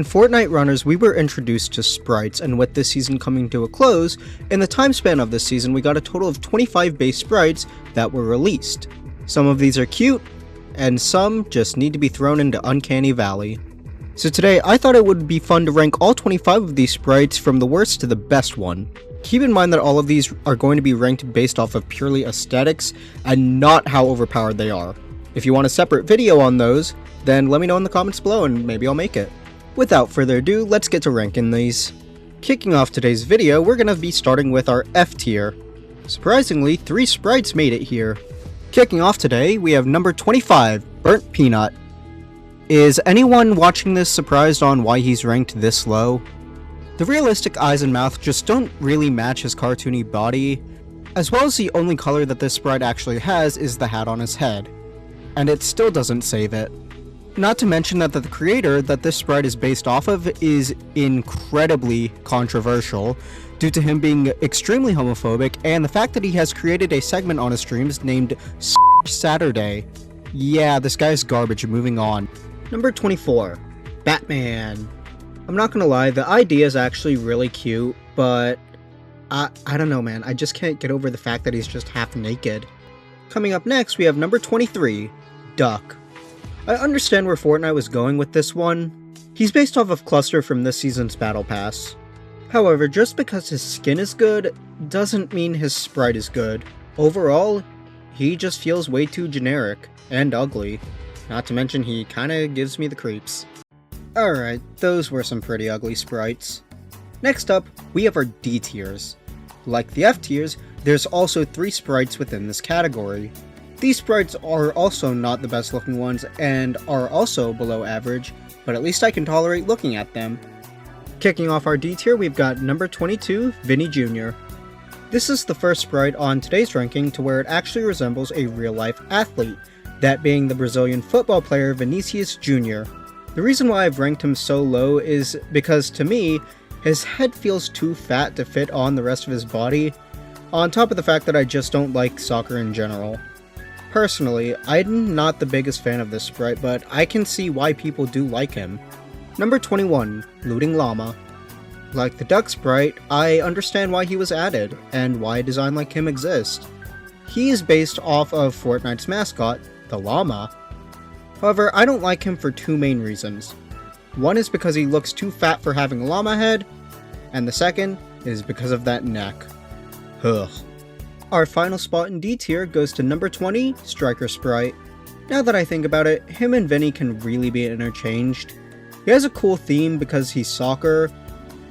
In Fortnite Runners, we were introduced to Sprites, and with this season coming to a close, in the time span of this season we got a total of 25 base Sprites that were released. Some of these are cute, and some just need to be thrown into Uncanny Valley. So today, I thought it would be fun to rank all 25 of these Sprites from the worst to the best one. Keep in mind that all of these are going to be ranked based off of purely aesthetics, and not how overpowered they are. If you want a separate video on those, then let me know in the comments below and maybe I'll make it. Without further ado, let's get to ranking these. Kicking off today's video, we're going to be starting with our F tier. Surprisingly, 3 Sprites made it here. Kicking off today, we have number 25, Burnt Peanut. Is anyone watching this surprised on why he's ranked this low? The realistic eyes and mouth just don't really match his cartoony body, as well as the only color that this Sprite actually has is the hat on his head. And it still doesn't save it. Not to mention that the creator that this Sprite is based off of is incredibly controversial due to him being extremely homophobic and the fact that he has created a segment on his streams named Saturday. Yeah, this guy's garbage. Moving on. Number 24, Batman. I'm not gonna lie, the idea is actually really cute, but I don't know, man. I just can't get over the fact that he's just half naked. Coming up next, we have number 23, Duck. I understand where Fortnite was going with this one. He's based off of Cluster from this season's Battle Pass. However, just because his skin is good, doesn't mean his sprite is good. Overall, he just feels way too generic and ugly. Not to mention he kinda gives me the creeps. Alright, those were some pretty ugly sprites. Next up, we have our D tiers. Like the F tiers, there's also 3 sprites within this category. These sprites are also not the best looking ones and are also below average, but at least I can tolerate looking at them. Kicking off our D tier, we've got number 22, Vinny Jr. This is the first sprite on today's ranking to where it actually resembles a real life athlete, that being the Brazilian football player Vinicius Jr. The reason why I've ranked him so low is because to me, his head feels too fat to fit on the rest of his body, on top of the fact that I just don't like soccer in general. Personally, I'm not the biggest fan of this sprite, but I can see why people do like him. Number 21, Looting Llama. Like the duck sprite, I understand why he was added, and why a design like him exists. He is based off of Fortnite's mascot, the llama. However, I don't like him for 2 main reasons. One is because he looks too fat for having a llama head, and the second is because of that neck. Ugh. Our final spot in D tier goes to number 20, Striker Sprite. Now that I think about it, him and Vinny can really be interchanged. He has a cool theme because he's soccer,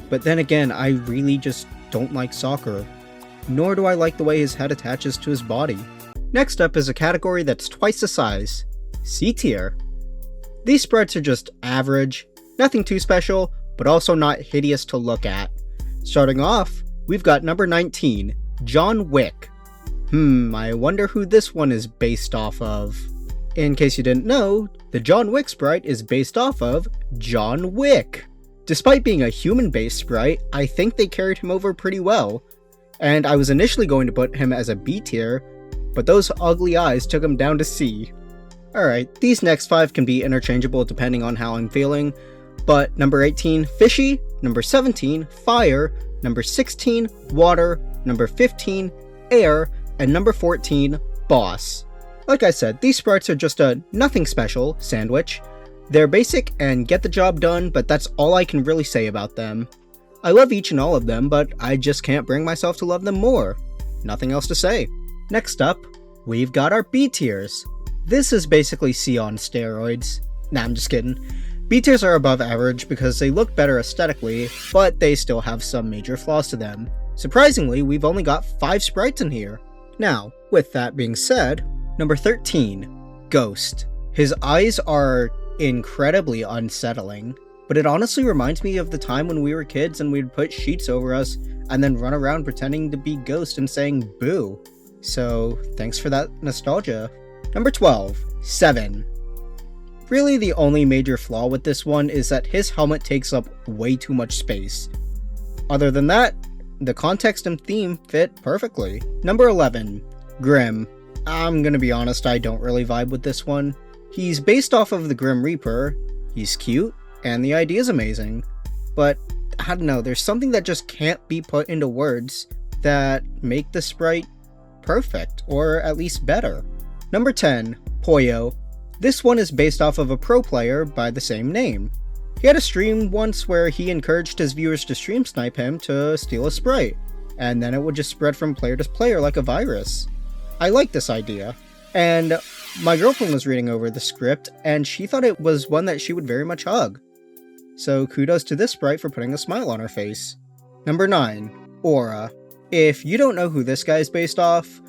but then again, I really just don't like soccer. Nor do I like the way his head attaches to his body. Next up is a category that's twice the size, C tier. These sprites are just average, nothing too special, but also not hideous to look at. Starting off, we've got number 19, John Wick. I wonder who this one is based off of. In case you didn't know, the John Wick sprite is based off of John Wick. Despite being a human-based sprite, I think they carried him over pretty well. And I was initially going to put him as a B tier, but those ugly eyes took him down to C. Alright, these next 5 can be interchangeable depending on how I'm feeling, but number 18, Fishy, number 17, Fire, number 16, Water, number 15, Air, and number 14, Boss. Like I said, these sprites are just a nothing special sandwich. They're basic and get the job done, but that's all I can really say about them. I love each and all of them, but I just can't bring myself to love them more. Nothing else to say. Next up, we've got our B tiers. This is basically C on steroids. Nah, I'm just kidding. B tiers are above average because they look better aesthetically, but they still have some major flaws to them. Surprisingly, we've only got 5 sprites in here. Now, with that being said, number 13, Ghost. His eyes are incredibly unsettling, but it honestly reminds me of the time when we were kids and we'd put sheets over us and then run around pretending to be Ghost and saying boo. So, thanks for that nostalgia. Number 12, Seven. Really, the only major flaw with this one is that his helmet takes up way too much space. Other than that, the context and theme fit perfectly. Number 11, Grim. I'm gonna be honest, I don't really vibe with this one. He's based off of the Grim Reaper, he's cute, and the idea is amazing, but I don't know, there's something that just can't be put into words that make the sprite perfect, or at least better. Number 10, Poyo. This one is based off of a pro player by the same name. He had a stream once where he encouraged his viewers to stream snipe him to steal a sprite, and then it would just spread from player to player like a virus. I like this idea, and my girlfriend was reading over the script, and she thought it was one that she would very much hug. So kudos to this sprite for putting a smile on her face. Number 9, Aura. If you don't know who this guy is based off,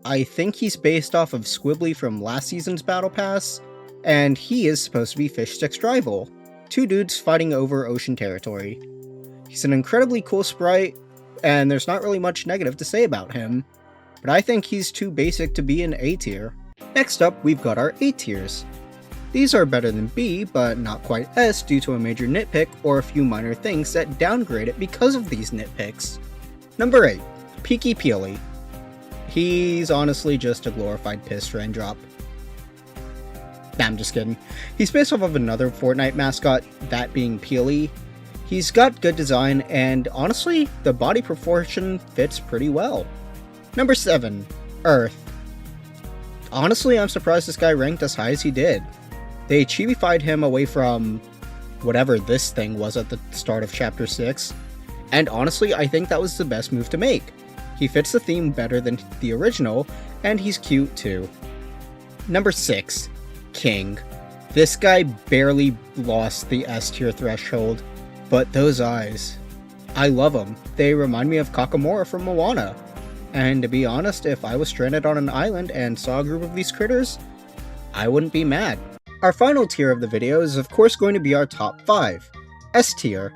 I think he's based off of Squibbly from last season's Battle Pass, and he is supposed to be Fishstick's rival. Two dudes fighting over ocean territory. He's an incredibly cool sprite, and there's not really much negative to say about him, but I think he's too basic to be an A tier. Next up, we've got our A tiers. These are better than B, but not quite S due to a major nitpick or a few minor things that downgrade it because of these nitpicks. Number 8, Peaky Peely. He's honestly just a glorified piss raindrop. Nah, I'm just kidding. He's based off of another Fortnite mascot, that being Peely. He's got good design, and honestly, the body proportion fits pretty well. Number 7, Earth. Honestly, I'm surprised this guy ranked as high as he did. They chibified him away from whatever this thing was at the start of Chapter 6, and honestly, I think that was the best move to make. He fits the theme better than the original, and he's cute too. Number 6, King. This guy barely lost the S tier threshold, but those eyes. I love them. They remind me of Kakamora from Moana. And to be honest, if I was stranded on an island and saw a group of these critters, I wouldn't be mad. Our final tier of the video is of course going to be our top 5. S tier.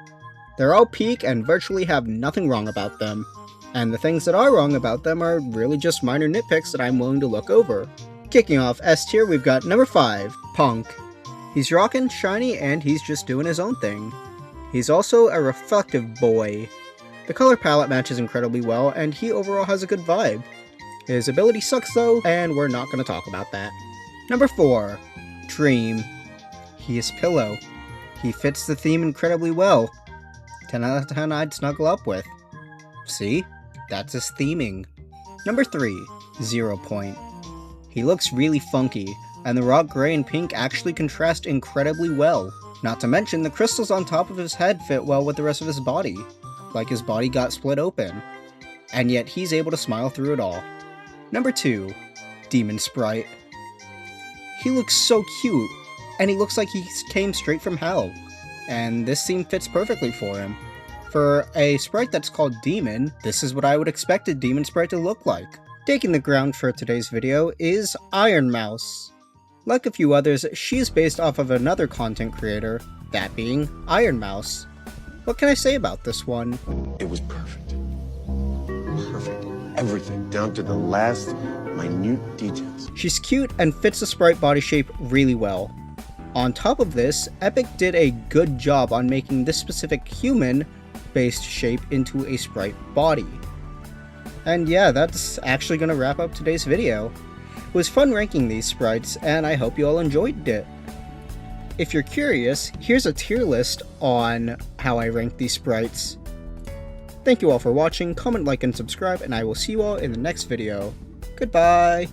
They're all peak and virtually have nothing wrong about them. And the things that are wrong about them are really just minor nitpicks that I'm willing to look over. Kicking off S tier, we've got number 5, Punk. He's rockin', shiny, and he's just doing his own thing. He's also a reflective boy. The color palette matches incredibly well, and he overall has a good vibe. His ability sucks though, and we're not going to talk about that. Number 4, Dream. He is Pillow. He fits the theme incredibly well. 10 out of 10 I'd snuggle up with. See? That's his theming. Number 3, 0 Point. He looks really funky, and the rock gray and pink actually contrast incredibly well. Not to mention, the crystals on top of his head fit well with the rest of his body, like his body got split open, and yet he's able to smile through it all. Number 2, Demon Sprite. He looks so cute, and he looks like he came straight from hell, and this theme fits perfectly for him. For a sprite that's called Demon, this is what I would expect a Demon Sprite to look like. Taking the ground for today's video is Iron Mouse. Like a few others, she is based off of another content creator, that being Iron Mouse. What can I say about this one? It was perfect. Perfect. Everything, down to the last minute details. She's cute and fits the sprite body shape really well. On top of this, Epic did a good job on making this specific human-based shape into a sprite body. And yeah, that's actually going to wrap up today's video. It was fun ranking these sprites, and I hope you all enjoyed it. If you're curious, here's a tier list on how I rank these sprites. Thank you all for watching, comment, like, and subscribe, and I will see you all in the next video. Goodbye!